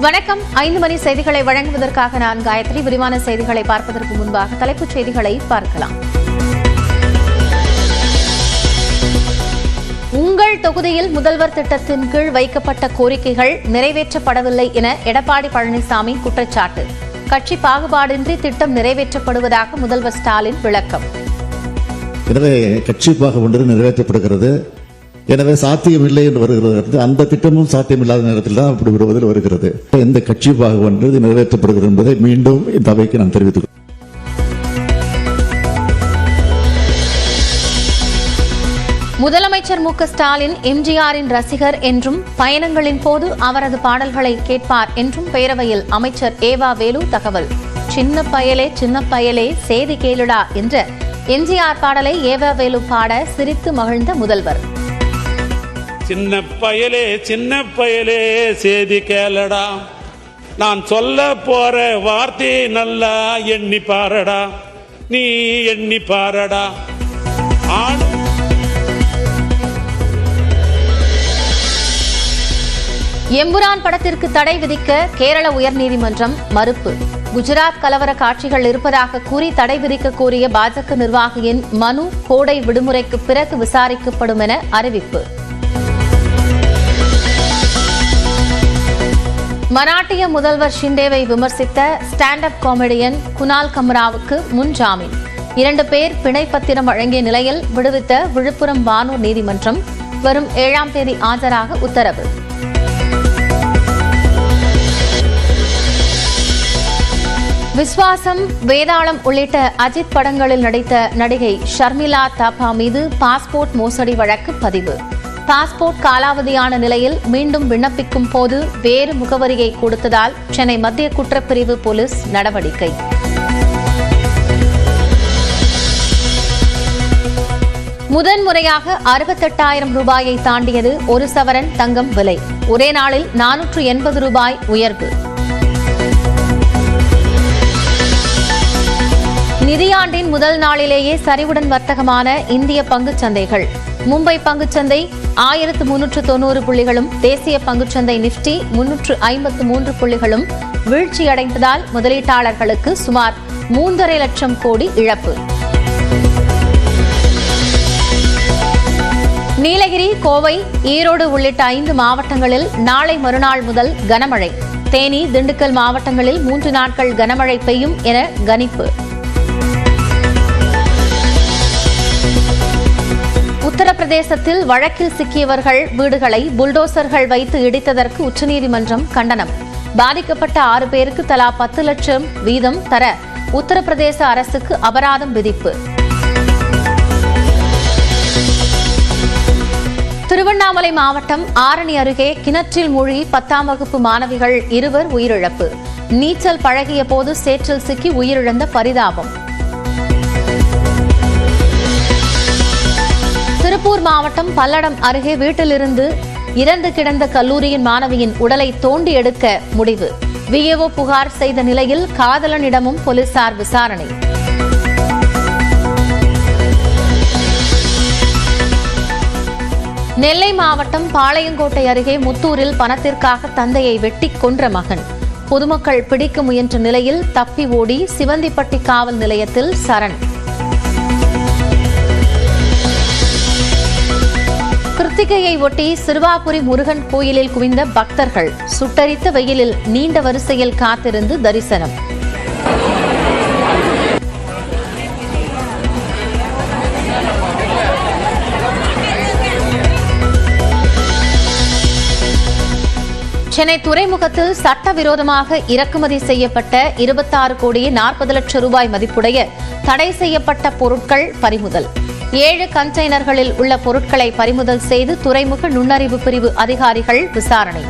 வணக்கம். 5 மணி செய்திகளை வழங்குவதற்காக நான் காயத்ரி. விரிவான செய்திகளை பார்ப்பதற்கு முன்பாக தலைப்புச் செய்திகளை பார்க்கலாம். உங்கள் தொகுதியில் முதல்வர் திட்டத்தின் கீழ் வைக்கப்பட்ட கோரிக்கைகள் நிறைவேற்றப்படவில்லை என எடப்பாடி பழனிசாமி குற்றச்சாட்டு. கட்சி பாகுபாடின்றி திட்டம் நிறைவேற்றப்படுவதாக முதல்வர் ஸ்டாலின் விளக்கம். எனவே கட்சி பாகுபாடு நிறைவேற்றப்படுகிறது. எனவே சாத்தியமில்லை என்று வருகிறது. அந்த திட்டமும் சாத்தியமில்லாத நேரத்தில் தான் அப்படி வருவதில் வருகிறது. எந்த கட்சி பாகுபாடு நிறைவேற்றப்படுகிறது என்பதை மீண்டும் இந்த அவைக்கு நான் தெரிவித்துக் கொள்கிறேன். முதலமைச்சர் மு க ஸ்டாலின் எம்ஜிஆரின் ரசிகர் என்றும் பயணங்களின் போது அவரது பாடல்களை கேட்பார் என்றும் பேரவையில் அமைச்சர் ஏவா வேலு தகவல். சின்ன பயலே சேதி கேளுடா என்ற எம்ஜிஆர் பாடலை ஏவா வேலு பாட சிரித்து மகிழ்ந்த முதல்வர். சின்ன பயலே சேதி கேளடா, நான் சொல்ல போற வார்த்தை நல்லா எண்ணி பாரடா, நீ எண்ணி பாரடா. எம்புரான் படத்திற்கு தடை விதிக்க கேரள உயர்நீதிமன்றம் மறுப்பு. குஜராத் கலவர காட்சிகள் இருப்பதாக கூறி தடை விதிக்க கோரிய பாஜக நிர்வாகியின் மனு கோடை விடுமுறைக்கு பிறகு விசாரிக்கப்படும் என அறிவிப்பு. மராட்டிய முதல்வர் ஷிண்டேவை விமர்சித்த ஸ்டாண்ட் அப் காமெடியன் குனால் கம்ராவுக்கு முன் ஜாமீன். 2 பேர் பிணை பத்திரம் வழங்கிய நிலையில் விடுவித்த விழுப்புரம் வானூர் நீதிமன்றம் வரும் 7ஆம் தேதி ஆஜராக உத்தரவு. விஸ்வாசம், வேதாளம் உள்ளிட்ட அஜித் படங்களில் நடித்த நடிகை ஷர்மிளா தாபா மீது பாஸ்போர்ட் மோசடி வழக்கு பதிவு. பாஸ்போர்ட் காலாவதியான நிலையில் மீண்டும் விண்ணப்பிக்கும் போது வேறு முகவரியை கொடுத்ததால் சென்னை மத்திய குற்றப்பிரிவு போலீஸ் நடவடிக்கை. முதன்முறையாக 68,000 ரூபாயை தாண்டியது 1 சவரன் தங்கம் விலை. ஒரே நாளில் 480 ரூபாய் உயர்வு. நிதியாண்டின் முதல் நாளிலேயே சரிவுடன் வர்த்தகமான இந்திய பங்குச் சந்தைகள். மும்பை பங்குச்சந்தை 1390 புள்ளிகளும், தேசிய பங்குச்சந்தை நிப்டி 353 புள்ளிகளும் வீழ்ச்சியடைந்ததால் முதலீட்டாளர்களுக்கு சுமார் 3.5 லட்சம் கோடி இழப்பு. நீலகிரி, கோவை, ஈரோடு உள்ளிட்ட 5 மாவட்டங்களில் நாளை மறுநாள் முதல் கனமழை. தேனி, திண்டுக்கல் மாவட்டங்களில் 3 நாட்கள் கனமழை பெய்யும் என கணிப்பு. உத்தரப்பிரதேசத்தில் வழக்கில் சிக்கியவர்கள் வீடுகளை புல்டோசர்கள் வைத்து இடித்ததற்கு உச்சநீதிமன்றம் கண்டனம். பாதிக்கப்பட்ட 6 பேருக்கு தலா 10 லட்சம் வீதம் தர உத்தரப்பிரதேச அரசுக்கு அபராதம் விதிப்பு. திருவண்ணாமலை மாவட்டம் ஆரணி அருகே கிணற்றில் மூழ்கி 10ஆம் வகுப்பு மாணவிகள் 2 உயிரிழப்பு. நீச்சல் பழகிய போது சேற்றில் சிக்கி உயிரிழந்த பரிதாபம். திருப்பூர் மாவட்டம் பல்லடம் அருகே வீட்டிலிருந்து இறந்து கிடந்த கல்லூரியின் மாணவியின் உடலை தோண்டி எடுக்க முடிவு. விஏஓ புகார் செய்த நிலையில் காதலனிடமும் போலீசார் விசாரணை. நெல்லை மாவட்டம் பாளையங்கோட்டை அருகே முத்தூரில் பணத்திற்காக தந்தையை வெட்டிக் கொன்ற மகன். பொதுமக்கள் பிடிக்க முயன்ற நிலையில் தப்பி ஓடி சிவந்திப்பட்டி காவல் நிலையத்தில் சரண். கிருத்திகையை ஒட்டி சிறுவாபுரி முருகன் கோயிலில் குவிந்த பக்தர்கள். சுட்டரித்த வெயிலில் நீண்ட வரிசையில் காத்திருந்து தரிசனம். சென்னை துறைமுகத்தில் சட்டவிரோதமாக இறக்குமதி செய்யப்பட்ட 26 கோடியே 40 லட்சம் ரூபாய் மதிப்புடைய தடை செய்யப்பட்ட பொருட்கள் பறிமுதல். 7 கண்டெய்னர்களில் உள்ள பொருட்களை பறிமுதல் செய்து துறைமுக நுண்ணறிவு பிரிவு அதிகாரிகள் விசாரணை.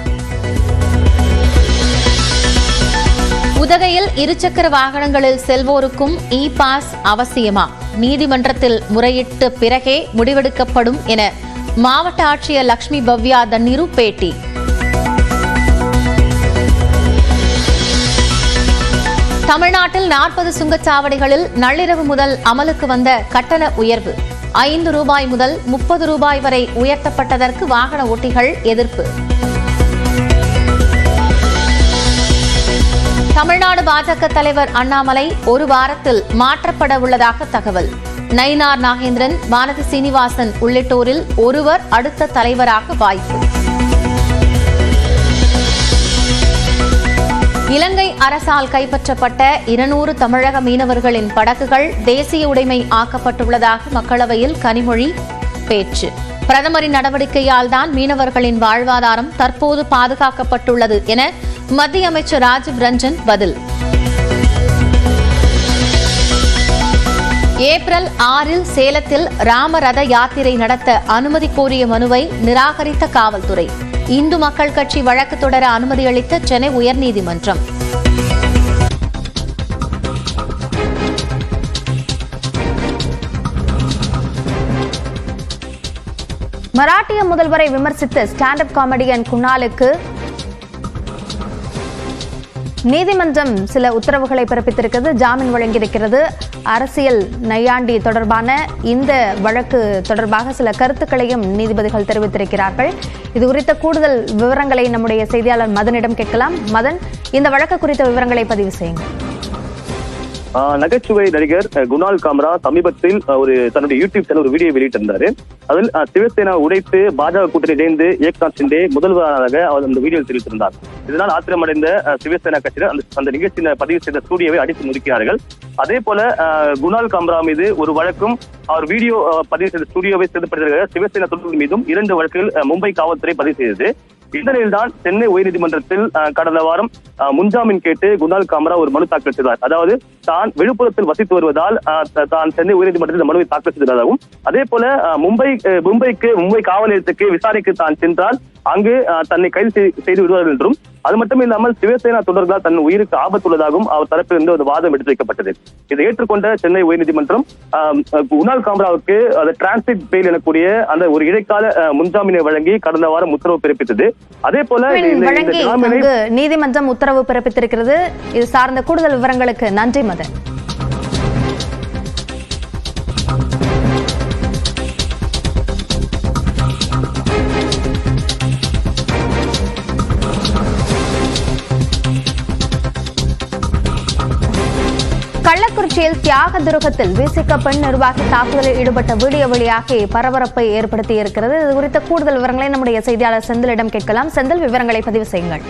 உதகையில் 2 சக்கர வாகனங்களில் செல்வோருக்கும் இ பாஸ் அவசியமா? நீதிமன்றத்தில் முறையிட்ட பிறகே முடிவெடுக்கப்படும் என மாவட்ட ஆட்சியர் லட்சுமி பவ்யா தண்ணீரு பேட்டி. தமிழ்நாட்டில் 40 சுங்கச்சாவடிகளில் நள்ளிரவு முதல் அமலுக்கு வந்த கட்டண உயர்வு. 5 ரூபாய் முதல் 30 ரூபாய் வரை உயர்த்தப்பட்டதற்கு வாகன ஓட்டிகள் எதிர்ப்பு. தமிழ்நாடு பாஜக தலைவர் அண்ணாமலை ஒரு வாரத்தில் மாற்றப்பட உள்ளதாக தகவல். நயினார் நாகேந்திரன், வானதி சீனிவாசன் உள்ளிட்டோரில் ஒருவர் அடுத்த தலைவராக வாய்ப்பு. இலங்கை அரசால் கைப்பற்றப்பட்ட 200 தமிழக மீனவர்களின் படகுகள் தேசிய உடைமை ஆக்கப்பட்டுள்ளதாக மக்களவையில் கனிமொழி பேச்சு. பிரதமரின் நடவடிக்கையால் தான் மீனவர்களின் வாழ்வாதாரம் தற்போது பாதுகாக்கப்பட்டுள்ளது என மத்திய அமைச்சர் ராஜீவ் ரஞ்சன் பதில். ஏப்ரல் 6 சேலத்தில் ராமரத யாத்திரை நடத்த அனுமதி கோரிய மனுவை நிராகரித்த காவல்துறை. இந்து மக்கள் கட்சி வழக்கு தொடர அனுமதி அளித்த சென்னை உயர்நீதிமன்றம். மராட்டிய முதல்வரை விமர்சித்த ஸ்டாண்ட் அப் காமெடியன் குணாலுக்கு நீதிமன்றம் சில உத்தரவுகளை பிறப்பித்திருக்கிறது, ஜாமீன் வழங்கியிருக்கிறது. அரசியல் நையாண்டி தொடர்பான இந்த வழக்கு தொடர்பாக சில கருத்துக்களையும் நீதிபதிகள் தெரிவித்திருக்கிறார்கள். இது குறித்த கூடுதல் விவரங்களை நம்முடைய செய்தியாளர் மதனிடம் கேட்கலாம். மதன், இந்த வழக்கு குறித்த விவரங்களை பதிவு செய்யுங்கள். நகைச்சுவை நடிகர் குணால் காம்ரா சமீபத்தில் தன்னுடைய யூடியூப் சேனல் ஒரு வீடியோ வெளியிட்டிருந்தாரு. அதில் சிவசேனா உடைத்து பாஜக கூட்டணி இணைந்து ஏக்நாத் ஷிண்டே முதல்வராக அவர் அந்த வீடியோவில் தெரிவித்திருந்தார். இதனால் ஆத்திரமடைந்த சிவசேனா கட்சியினர் அந்த நிகழ்ச்சியில் பதிவு செய்த ஸ்டூடியோவை அடித்து நொறுக்கிறார்கள். அதே போல குணால் காம்ரா மீது ஒரு வழக்கும், அவர் வீடியோ பதிவு செய்த ஸ்டூடியோவை சேதப்படுத்திய சிவசேனா தொண்டர்கள் மீதும் 2 வழக்குகள் மும்பை காவல்துறை பதிவு செய்தது. இந்த நிலையில்தான் சென்னை உயர்நீதிமன்றத்தில் கடந்த வாரம் முன்ஜாமீன் கேட்டு குணால் காம்ரா ஒரு மனு தாக்கல் செய்தார். அதாவது தான் விழுப்புரத்தில் வசித்து வருவதால் தான் சென்னை உயர்நீதிமன்றத்தில் மனுவை தாக்கல் செய்ததாகவும், அதே போல மும்பை காவல் நிலையத்துக்கு விசாரணைக்கு தான் சென்றால் அங்கு தன்னை கைது செய்து விடுவார்கள் என்றும், அது மட்டும் இல்லாமல் சிவசேனா தொண்டர்களால் தன் உயிருக்கு ஆபத்துள்ளதாகவும் அவர் தரப்பிலிருந்து ஒரு வாதம் எடுத்து வைக்கப்பட்டது. இதை ஏற்றுக்கொண்ட சென்னை உயர்நீதிமன்றம் குணால் காம்ராவுக்கு டிரான்சிட் பெயில் எனக்கூடிய அந்த ஒரு இடைக்கால முன்ஜாமீனை வழங்கி கடந்த வாரம் உத்தரவு பிறப்பித்தது. அதே போல நீதிமன்றம் உத்தரவு பிறப்பித்திருக்கிறது. இது சார்ந்த கூடுதல் விவரங்களுக்கு நன்றி மதன். கள்ளக்குறிச்சியில் தியாக துருகத்தில் விசிக பெண் நிர்வாகி தாக்குதலில் ஈடுபட்ட வீடியோ வெளியாகி பரபரப்பை ஏற்படுத்தி இருக்கிறது. இது குறித்த கூடுதல் விவரங்களை நம்முடைய செய்தியாளர் செந்திலிடம் கேட்கலாம். செந்தில், விவரங்களை பதிவு செய்யுங்கள்.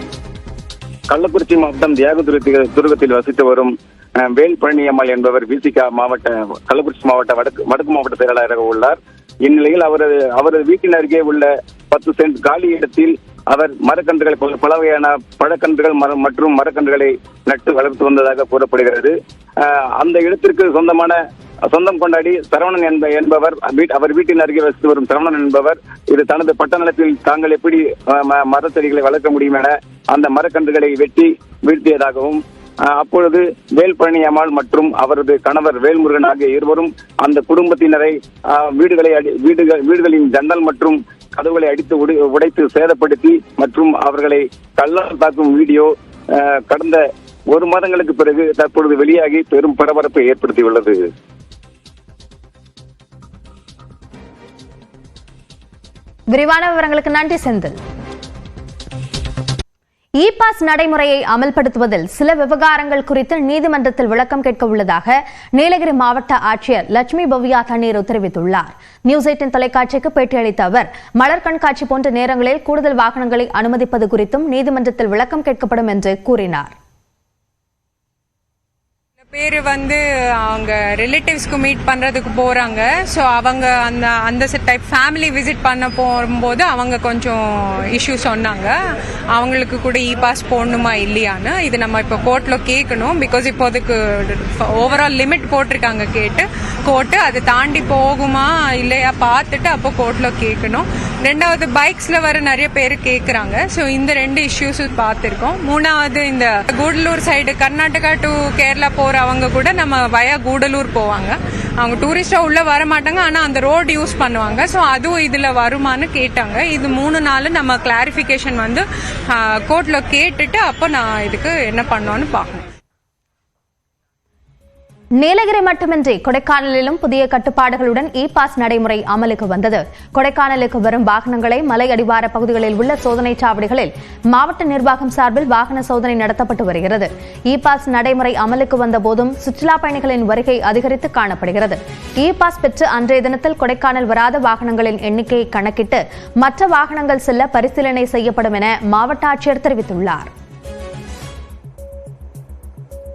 கள்ளக்குறிச்சி மாவட்டம் தியாக துருகத்தில் வசித்து வரும் வேல் பழனியம்மாள் என்பவர் விசிக கள்ளக்குறிச்சி மாவட்ட வடக்கு மாவட்ட செயலாளராக உள்ளார். இந்நிலையில் அவரது வீட்டின் அருகே உள்ள 10 சென்ட் காலி இடத்தில் அவர் மரக்கன்றுகளை பல வகையான பழக்கன்றுகள் மற்றும் மரக்கன்றுகளை நட்டு வளர்த்து வந்ததாக கூறப்படுகிறது. அந்த இடத்திற்கு சொந்தம் கொண்டாடி சரவணன் என்பவர் அவர் வீட்டின் அருகே வசித்து வரும் சரவணன் என்பவர் இது தனது பட்டணத்தில் தாங்கள் எப்படி மரத்தடிகளை வளர்க்க முடியும் என அந்த மரக்கன்றுகளை வெட்டி வீழ்த்தியதாகவும், அப்பொழுது வேல் பழனியம்மாள் மற்றும் அவரது கணவர் வேல்முருகன் ஆகிய இருவரும் அந்த குடும்பத்தினரை வீடுகளின் ஜன்னல் மற்றும் கதவுகளை அடித்து உடைத்து சேதப்படுத்தி மற்றும் அவர்களை கல்லால் தாக்கும் வீடியோ கடந்த 1 மாதங்களுக்கு பிறகு தற்பொழுது வெளியாகி பெரும் பரபரப்பை ஏற்படுத்தியுள்ளது. விரிவான விவரங்களுக்கு நன்றி செந்தில். இ பாஸ் நடைமுறையை அமல்படுத்துவதில் சில விவகாரங்கள் குறித்து நீதிமன்றத்தில் விளக்கம் கேட்க உள்ளதாக நீலகிரி மாவட்ட ஆட்சியர் லட்சுமி பவ்யா தண்ணீர் தெரிவித்துள்ளார். நியூஸ் 18 தொலைக்காட்சிக்கு பேட்டியளித்த அவர் மலர் கண்காட்சி போன்ற நேரங்களில் கூடுதல் வாகனங்களை அனுமதிப்பது குறித்தும் நீதிமன்றத்தில் விளக்கம் கேட்கப்படும் என்று கூறினார். பேர் அவங்க ரிலேட்டிவ்ஸ்க்கு மீட் பண்றதுக்கு போறாங்க. ஸோ அவங்க அந்த டைப் ஃபேமிலி விசிட் பண்ண போகும்போது அவங்க கொஞ்சம் இஷ்யூ சொன்னாங்க. அவங்களுக்கு கூட இ பாஸ் போடணுமா இல்லையான்னு இது நம்ம இப்போ கோர்ட்ல கேட்கணும். பிகாஸ் இப்போ அதுக்கு ஓவரால் லிமிட் போட்டிருக்காங்க கோர்ட்டு அது தாண்டி போகுமா இல்லையா பார்த்துட்டு அப்போ கோர்ட்ல கேட்கணும். 2வது பைக்ஸ்ல வர நிறைய பேர் கேட்குறாங்க. ஸோ இந்த 2 இஷ்யூஸ் பார்த்துருக்கோம். 3வது இந்த கூடலூர் சைடு கர்நாடகா டு கேரளா போறவங்க கூட நம்ம வயா கூடலூர் போவாங்க. அவங்க டூரிஸ்டா உள்ள வர மாட்டாங்க, ஆனா அந்த ரோடு யூஸ் பண்ணுவாங்க. ஸோ அதுவும் இதுல வருமானு கேட்டாங்க. இது 3 நாள் நம்ம கிளாரிபிகேஷன் கோர்ட்ல கேட்டுட்டு அப்போ நான் இதுக்கு என்ன பண்ணோன்னு பார்க்கணும். நீலகிரி மட்டுமின்றி கொடைக்கானலிலும் புதிய கட்டுப்பாடுகளுடன் இ பாஸ் நடைமுறை அமலுக்கு வந்தது. கொடைக்கானலுக்கு வரும் வாகனங்களை மலை அடிவார பகுதிகளில் உள்ள சோதனை சாவடிகளில் மாவட்ட நிர்வாகம் சார்பில் வாகன சோதனை நடத்தப்பட்டு வருகிறது. இ பாஸ் நடைமுறை அமலுக்கு வந்த போதும் சுற்றுலா பயணிகளின் வருகை அதிகரித்து காணப்படுகிறது. இ பாஸ் பெற்று அன்றைய தினத்தில் கொடைக்கானல் வராத வாகனங்களின் எண்ணிக்கையை கணக்கிட்டு மற்ற வாகனங்கள் செல்ல பரிசீலனை செய்யப்படும் என மாவட்ட ஆட்சியர் தெரிவித்துள்ளார்.